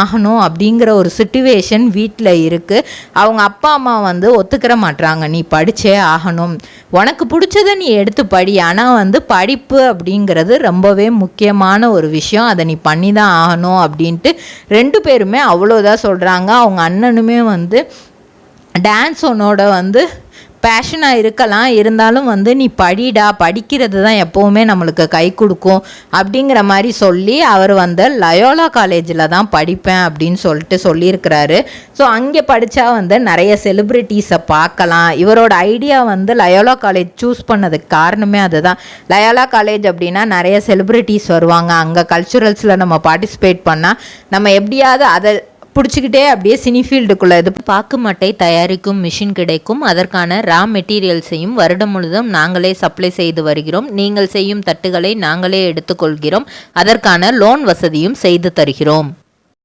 ஆகணும் அப்படிங்கிற ஒரு சிச்சுவேஷன் வீட்டில் இருக்குது. அவங்க அப்பா அம்மா வந்து ஒத்துக்கிற மாட்றாங்க, நீ படித்தே ஆகணும், உனக்கு பிடிச்சதை நீ எடுத்து படி, ஆனால் வந்து படிப்பு அப்படிங்கிறது ரொம்பவே முக்கியமான ஒரு விஷயம், அதை நீ பண்ணி தான் ஆகணும் அப்படின்ட்டு 2 பேருமே அவ்வளோதான் சொல்கிறாங்க. அவங்க அண்ணனுமே வந்து டான்ஸ் உன்னோட வந்து பேஷனாக இருக்கலாம், இருந்தாலும் வந்து நீ படிடா, படிக்கிறது தான் எப்போவுமே நம்மளுக்கு கை கொடுக்கும் அப்படிங்கிற மாதிரி சொல்லி அவர் வந்து லயோலா காலேஜில் தான் படிப்பேன் அப்படின்னு சொல்லியிருக்கிறாரு. ஸோ அங்கே படித்தா வந்து நிறைய செலிப்ரிட்டிஸை பார்க்கலாம். இவரோட ஐடியா வந்து லயோலா காலேஜ் சூஸ் பண்ணதுக்கு காரணமே அதுதான். லயோலா காலேஜ் அப்படின்னா நிறைய செலிப்ரிட்டிஸ் வருவாங்க, அங்கே கல்ச்சுரல்ஸில் நம்ம பார்ட்டிசிபேட் பண்ணால் நம்ம எப்படியாவது அதை பிடிச்சிக்கிட்டே அப்படியே சினி ஃபீல்டுக்குள்ளே இது பாக்கு மட்டை தயாரிக்கும் மிஷின் கிடைக்கும். அதற்கான ரா மெட்டீரியல்ஸையும் வருடம் முழுதும் நாங்களே சப்ளை செய்து வருகிறோம். நீங்கள் செய்யும் தட்டுகளை நாங்களே எடுத்துக்கொள்கிறோம். அதற்கான லோன் வசதியும் செய்து தருகிறோம்.